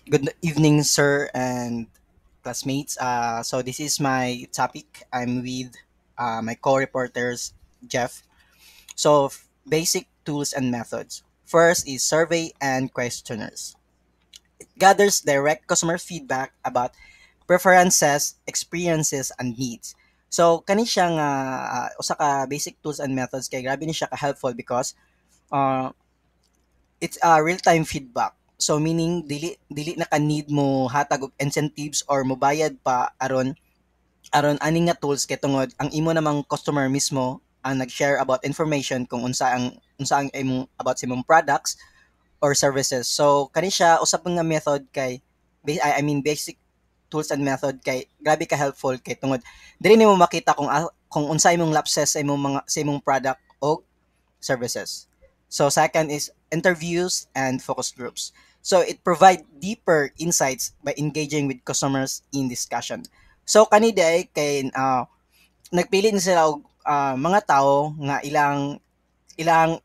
Good evening, sir and classmates. So this is my topic. I'm with my co-reporters, Jeff. So basic tools and methods. First is survey and questionnaires. It gathers direct customer feedback about preferences, experiences, and needs. So kani siya nga usa ka basic tools and methods kay grabe ni siya ka helpful because uh, it's a real-time feedback. So meaning dili na ka need mo hatag og incentives or mobayad pa aron ani nga tools kay tungod ang imo namang customer mismo ang nag-share about information kung unsa ang imong about sa imong products or services. So kani siya usab nga method kay I mean basic tools and method kay grabe ka helpful kay tungod dili nimo makita kung unsa imong lapses sa imong product o services. So second is interviews and focus groups. So it provide deeper insights by engaging with customers in discussion. So kanina kay nagpili na sila og mga tao nga ilang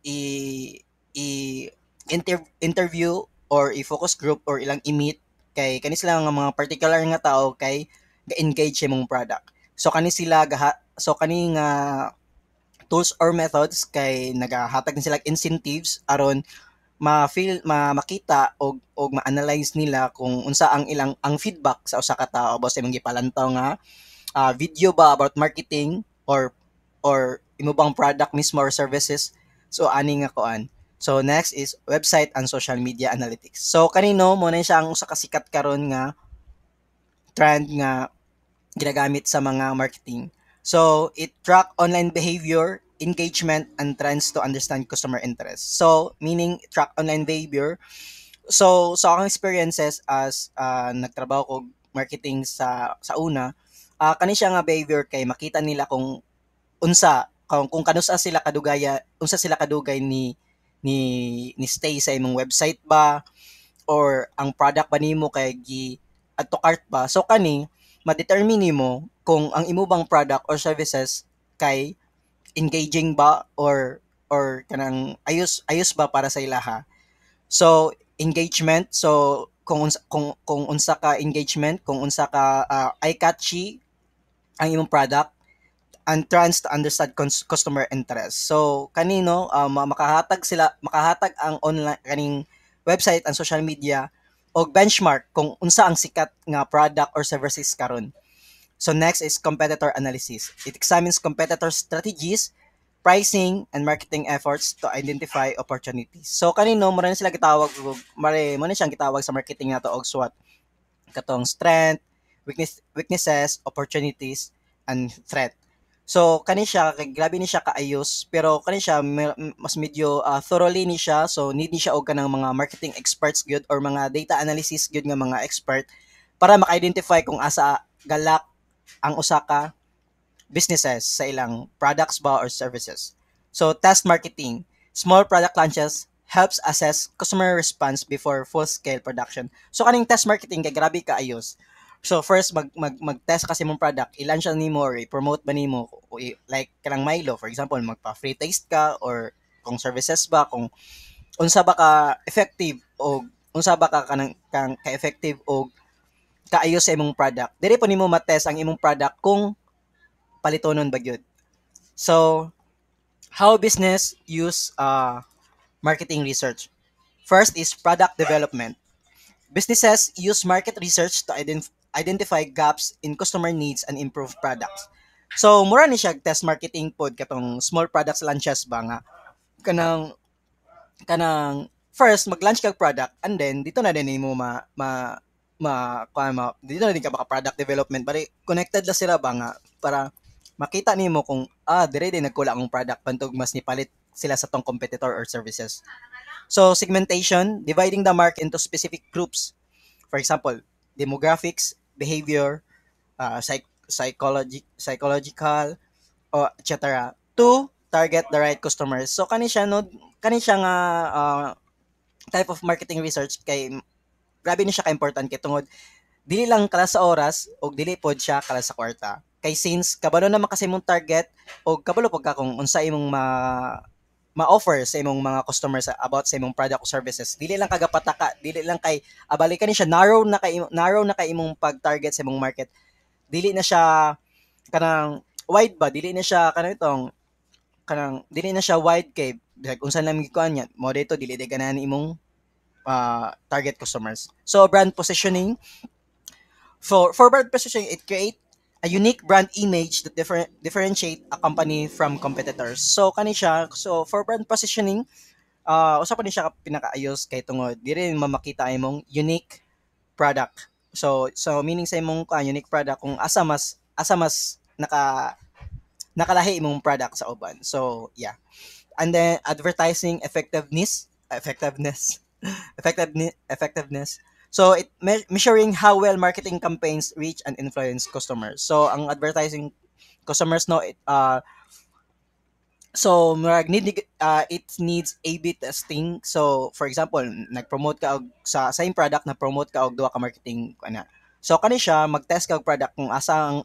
i interview or i-focus group or ilang i-meet kay kani sila nga mga particular nga tao kay ga-engage sa imong product. So kani nga tools or methods kay nagahatag na sila incentives aron makita og ma-analyze nila kung unsa ang ilang ang feedback sa usa ka tawo about sa imong gipalantaw nga video ba about marketing or imo bang product mismo or services. So ani nga kuan. So next is website and social media analytics. So kanino mo na siya ang usa ka sikat karon nga trend nga ginagamit sa mga marketing. So, it track online behavior, engagement, and trends to understand customer interest. So, meaning track online behavior. So, sa akong experiences as nagtrabaho ko marketing sa una, kani siya nga behavior kay makita nila kung kanusa sila kadugaya, unsa sila kadugay ni stay sa imong website ba or ang product ba nimo kay add to cart ba. So kani ma-determine nimo kung ang imo bang product or services kay engaging ba or kanang ayos ba para sa ilaha. So engagement, so kung unsa ka engagement, kung unsa ka eye-catchy ang imong product and trans to understand customer interest. So kanino makahatag ang online kaning website and social media og benchmark kung unsa ang sikat nga product or services karon. So next is competitor analysis. It examines competitor strategies, pricing, and marketing efforts to identify opportunities. So kanino mo rin sila gitawag mo na siyang gitawag sa marketing nato og SWOT. Katong strength, weaknesses, opportunities, and threat. So kani siya kay grabe ni siya kaayos pero kani siya mas medyo thoroughly ni siya so need ni siya og kanang mga marketing experts gyud or mga data analysis gyud nga mga expert para maka-identify kung asa galak ang usa ka businesses sa ilang products ba or services. So test marketing, small product launches helps assess customer response before full-scale production. So kaning test marketing kay grabe kaayos. So first mag-test kasi mong product, i-launch nimo or i-promote ba nimo like kanang Milo for example, magpa-free taste ka or kung services ba kung unsa ba ka effective o unsa ba ka kang ka-effective o kaayos sa imong product. Dili po nimo ma-test ang imong product kung palitonon ba gyud. So how business use marketing research. First is product development. Businesses use market research to identify gaps in customer needs and improve products. So, mura ni siya test marketing pod katong small products launches ba nga kanang first mag-launch kag product and then dito na din mo dito na din ka baka product development bali connected na sila ba nga para makita nimo kung dire din nagkula ang product bantog mas nipalit sila sa tong competitor or services. So, segmentation, dividing the market into specific groups. For example, demographics, behavior, psychological, o etc. to target the right customers. So, kani siya nga type of marketing research kay grabe ni siya ka-important kay tungod dili lang kala sa oras o dili pod siya kala sa kwarta. Kay since kabalo naman kasi mong target o kabalo pag ka kung unsa imong ma-offer sa imong mga customers about sa imong product or services. Dili lang kagapataka, dili lang kay abali ka ni siya narrow na kay imong pag-target sa imong market. Dili na siya kanang wide ba, dili na siya dili na siya wide kay like unsa lang gikuan niya. Mo dito dili di ganahan imong target customers. So brand positioning, for brand positioning, it create a unique brand image that differentiate a company from competitors. So kani siya, so for brand positioning, usa pa ni siya pinakaayos kay tungod diri mamakita imong unique product. So meaning sa imong unique product kung asa mas nakalahi imong product sa uban. So yeah. And then advertising effectiveness. So it measuring how well marketing campaigns reach and influence customers. So ang advertising customers no so murag it needs A/B testing. So for example, nag-promote ka og sa same product na promote ka og duha ka marketing ana. So kani siya mag-test ka og product kung asa ang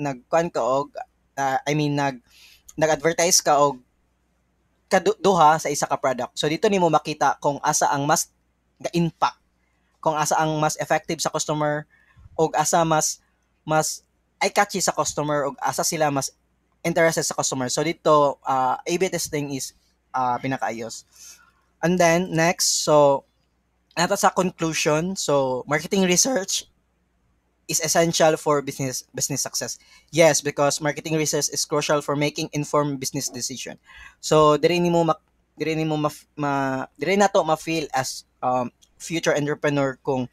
nagkuan ka og I mean nag-advertise ka og duha sa isa ka product. So dito nimo makita kung asa ang mas ga-impact, kung asa ang mas effective sa customer o asa mas eye-catchy sa customer o asa sila mas interested sa customer. So dito A/B testing is pinakaayos. And then next, so ato sa conclusion, so marketing research is essential for business success. Yes, because marketing research is crucial for making informed business decision. So diri nato ma-feel as future entrepreneur kung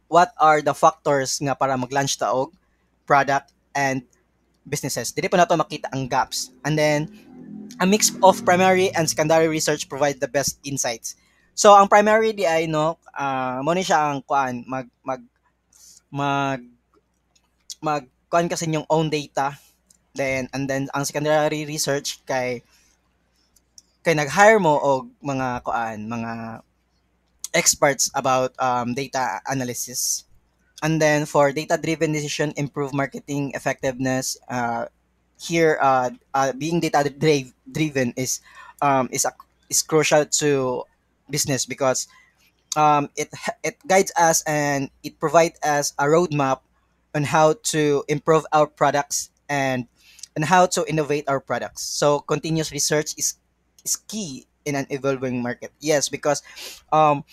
what are the factors nga para mag-launch ta og product and businesses. Dili pa nato makita ang gaps. And then a mix of primary and secondary research provide the best insights. So ang primary di ay no mo ni siya ang kuan mag kuan kasi yung own data, then and then ang secondary research kay nag-hire mo og mga experts about data analysis. And then for data-driven decision, improve marketing effectiveness. Here, being data-driven is crucial to business because it guides us and it provides us a roadmap on how to improve our products and how to innovate our products. So continuous research is key in an evolving market. Yes, because um,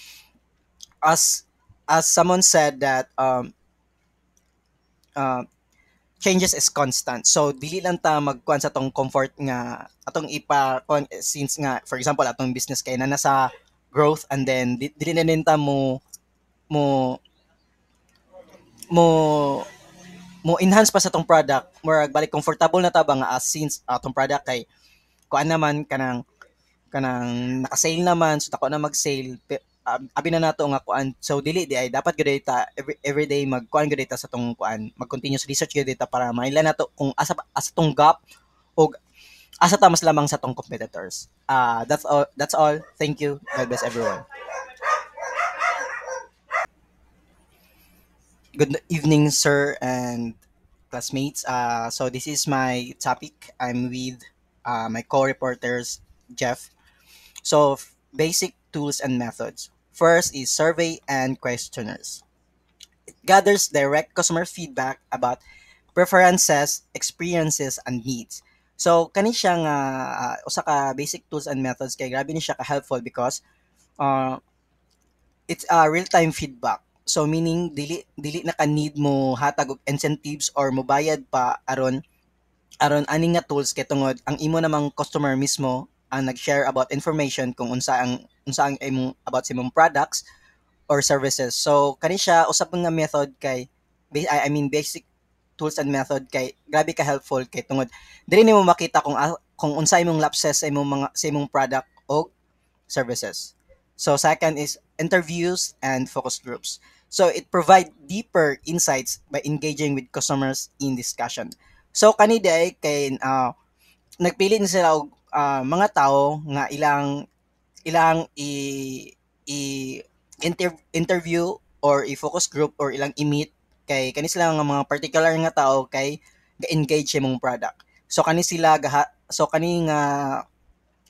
as someone said that uh, changes is constant. So dili lang ta magkuan sa tong comfort nga atong since nga for example atong business kay na nasa growth, and then dili na din ta mo mo mo enhance pa sa tong product, murag balik comfortable na ta ba nga since atong product kay kuan naman kanang naka-sale naman, so tako na mag-sale abi na nato nga kuan, so dili di ay dapat gud ta everyday magkuan gud ta sa tong kuan, mag-continuous research gud ta para maila nato kung asa tong gap o asa ta mas lamang sa tong competitors. That's all, thank you, God bless everyone. Good evening, sir and classmates. So this is my topic. I'm with my co-reporters, Jeff. So basic tools and methods. First is survey and questionnaires. It gathers direct customer feedback about preferences, experiences, and needs. So kani siya nga usa ka basic tools and methods kay grabe ni siya ka helpful because uh, it's a real-time feedback. So meaning dili na ka need mo hatag og incentives or mobayad pa aron ani nga tools kay tungod ang imo namang customer mismo ang nag-share about information kung unsa ang imong about sa imong products or services. So kani siya usab nga method kay I mean basic tools and method kay grabe ka helpful kay tungod dili nimo makita kung unsa imong lapses sa imong product o services. So second is interviews and focus groups. So it provide deeper insights by engaging with customers in discussion. So kani day kay nagpili na sila og mga tao nga ilang i interview or i-focus group or ilang i-meet kay kani sila nga mga particular nga tao kay ga-engage sa imong product. So kani sila so kani nga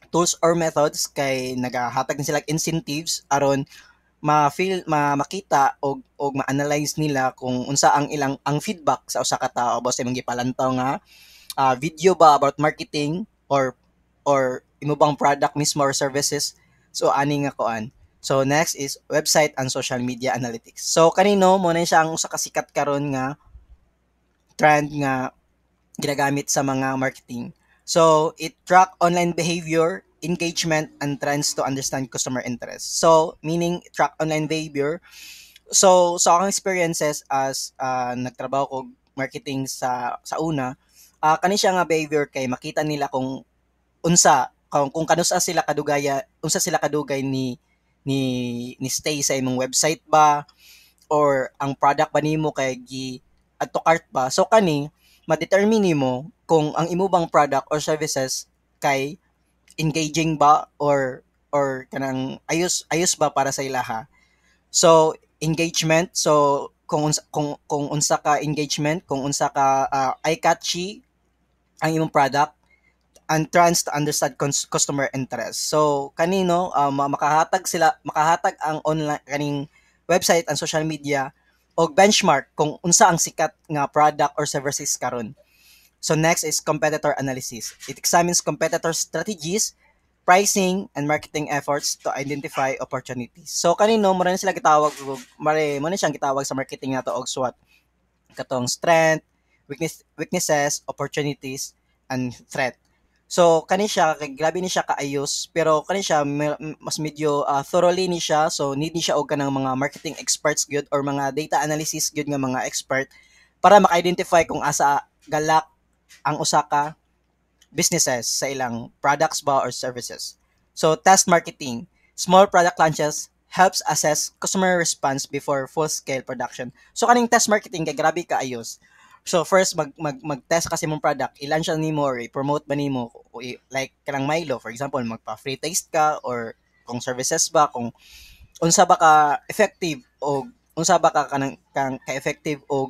tools or methods kay nagahatag ni sila incentives aron makita og ma-analyze nila kung unsa ang ilang ang feedback sa usa ka tawo about sa imong gipalantaw nga video ba about marketing or imo bang product mismo or services. So ani nga kuan. So next is website and social media analytics. So kanino mo na siya ang usa ka sikat karon nga trend nga ginagamit sa mga marketing. So it track online behavior, engagement, and trends to understand customer interest. So meaning track online behavior. So sa akong experiences as nagtrabaho ko marketing sa una, kani siya nga behavior kay makita nila kung kung kanusa sila kadugaya, unsa sila kadugay ni stay sa imong website ba or ang product ba nimo kay add to cart ba. So kani ma-determine nimo kung ang imo bang product or services kay engaging ba or kanang ayos ba para sa ilaha. So engagement, so kung unsa ka engagement, kung unsa ka eye-catchy ang imong product and trends to understand customer interest. So kanino makahatag ang online kaning website and social media og benchmark kung unsa ang sikat nga product or services karon. So next is competitor analysis. It examines competitor strategies, pricing, and marketing efforts to identify opportunities. So kanino mo rin sila gitawag mo na siyang gitawag sa marketing nato og SWOT katong strength, weaknesses, opportunities, and threat. So kani siya kay grabe ni siya kaayos pero kani siya mas medyo thoroughly ni siya, so need ni siya og kanang mga marketing experts gyud or mga data analysis gyud nga mga expert para maka-identify kung asa galak ang usa ka businesses sa ilang products ba or services. So test marketing, small product launches helps assess customer response before full-scale production. So kaning test marketing kay grabe kaayos. So first mag-test kasi mong product, i-launch nimo or i-promote ba nimo like kanang Milo for example, magpa-free taste ka or kung services ba kung unsa ba ka effective o unsa ba ka kang ka-effective o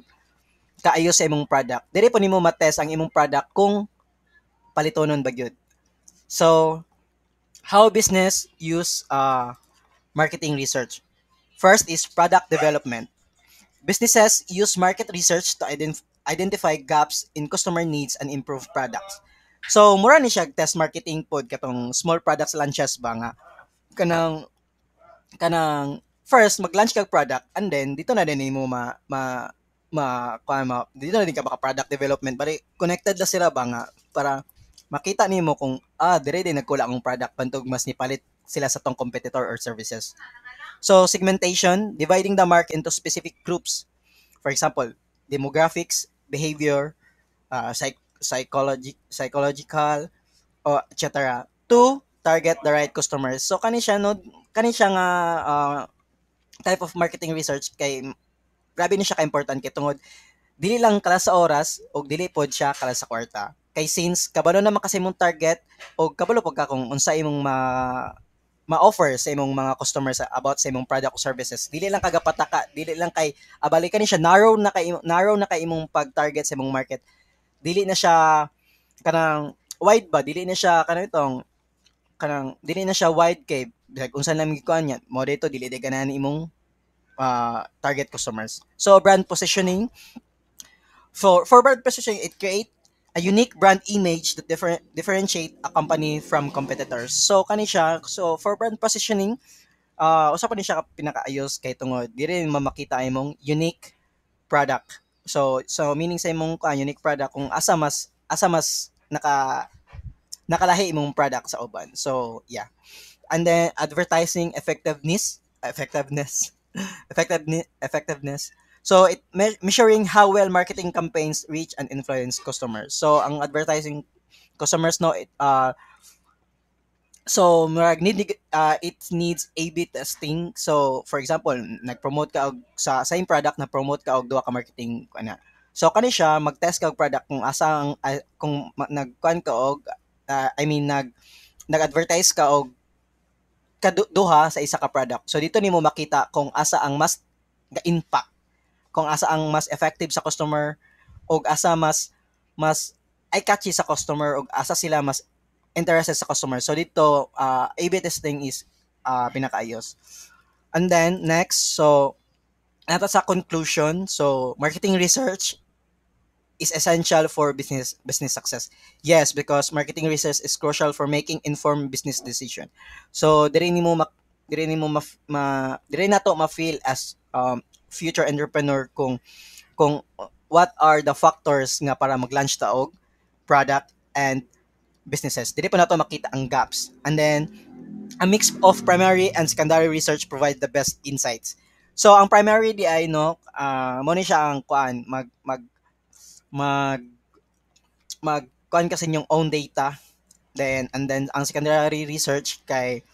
kaayos sa imong product. Dili po nimo ma-test ang imong product kung palitonon ba gyud. So how business use marketing research. First is product development. Businesses use market research to identify gaps in customer needs and improve products. So, mura ni siya test marketing pod katong small products launches ba nga kanang first mag-launch kag product and then dito na din mo dito na din ka baka product development bali connected la sila ba nga para makita nimo kung dire din nagkula ang product pantog mas nipalit sila sa tong competitor or services. So, segmentation, dividing the market into specific groups. For example, demographics, behavior, psychological, o etc. to target the right customers. So, kani siya nga type of marketing research kay grabe ni siya ka-important kay tungod dili lang kala sa oras o dili pod siya kala sa kwarta. Kay since kabalo na makasi mong target o kabalo pag ka kung unsa imong ma-offer sa imong mga customers about sa imong product or services. Dili lang kagapataka, dili lang kay abalikan ni siya narrow na kay imong pag-target sa imong market. Dili na siya kanang wide ba, dili na siya dili na siya wide kay like unsa lang gikuan niya. Mo dito dili di ganahan imong target customers. So brand positioning, for brand positioning, it create a unique brand image that differentiate a company from competitors. So kani siya, so for brand positioning, usa pa ni siya pinakaayos kay tungod diri mamakita imong unique product. So meaning sa imong unique product kung asa mas nakalahi imong product sa uban. So yeah. And then advertising effectiveness effectiveness. So it measuring how well marketing campaigns reach and influence customers. So ang advertising customers no so it needs A/B testing. So for example, nag-promote ka og sa same product na promote ka og duha ka marketing kana. So kani siya mag-test ka og product kung asa ang kung nagkuan ka og nag-advertise ka og duha sa isa ka product. So dito nimo makita kung asa ang mas ga-impact, kung asa ang mas effective sa customer og asa mas eye-catchy sa customer og asa sila mas interested sa customer. So dito A/B testing is pinakaayos. And then next, so ato sa conclusion, so marketing research is essential for business success. Yes, because marketing research is crucial for making informed business decision. So diri nato ma-feel as future entrepreneur kung what are the factors nga para mag-launch ta og product and businesses. Dili pa nato makita ang gaps. And then a mix of primary and secondary research provide the best insights. So ang primary di ay no, mo ni siya ang kuan mag kuan kasi yung own data, then and then ang secondary research kay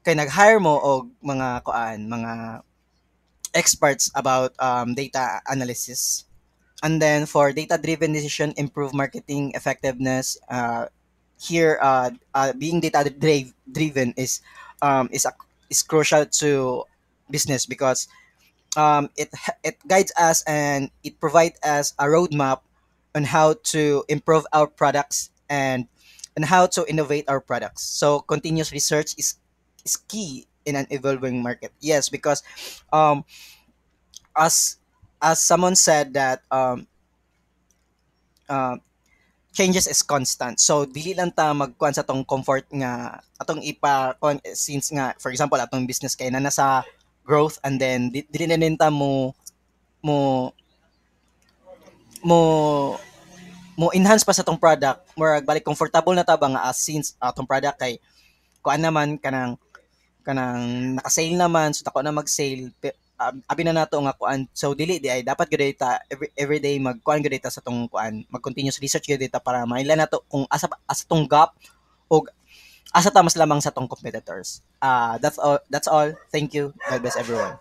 nag-hire mo og mga kuan mga experts about data analysis. And then for data-driven decision, improve marketing effectiveness. Here, being data-driven is crucial to business because it guides us and it provides us a roadmap on how to improve our products and how to innovate our products. So continuous research is key in an evolving market. Yes, because um, as someone said that uh, changes is constant. So dili lang ta magkuan sa tong comfort nga atong since nga for example atong business kay na nasa growth, and then dili na din ta mo mo mo enhance pa sa tong product, murag balik comfortable na ta ba nga since atong product kay kuan naman kanang naka-sale naman, so tako na mag-sale abi na nato nga kuan, so dili di ay dapat gyud ta every day magkuan gyud ta sa tong kuan, mag continuous research gyud ta para maila nato kung asa tong gap o asa ta mas lamang sa tong competitors. That's all, thank you, God bless everyone.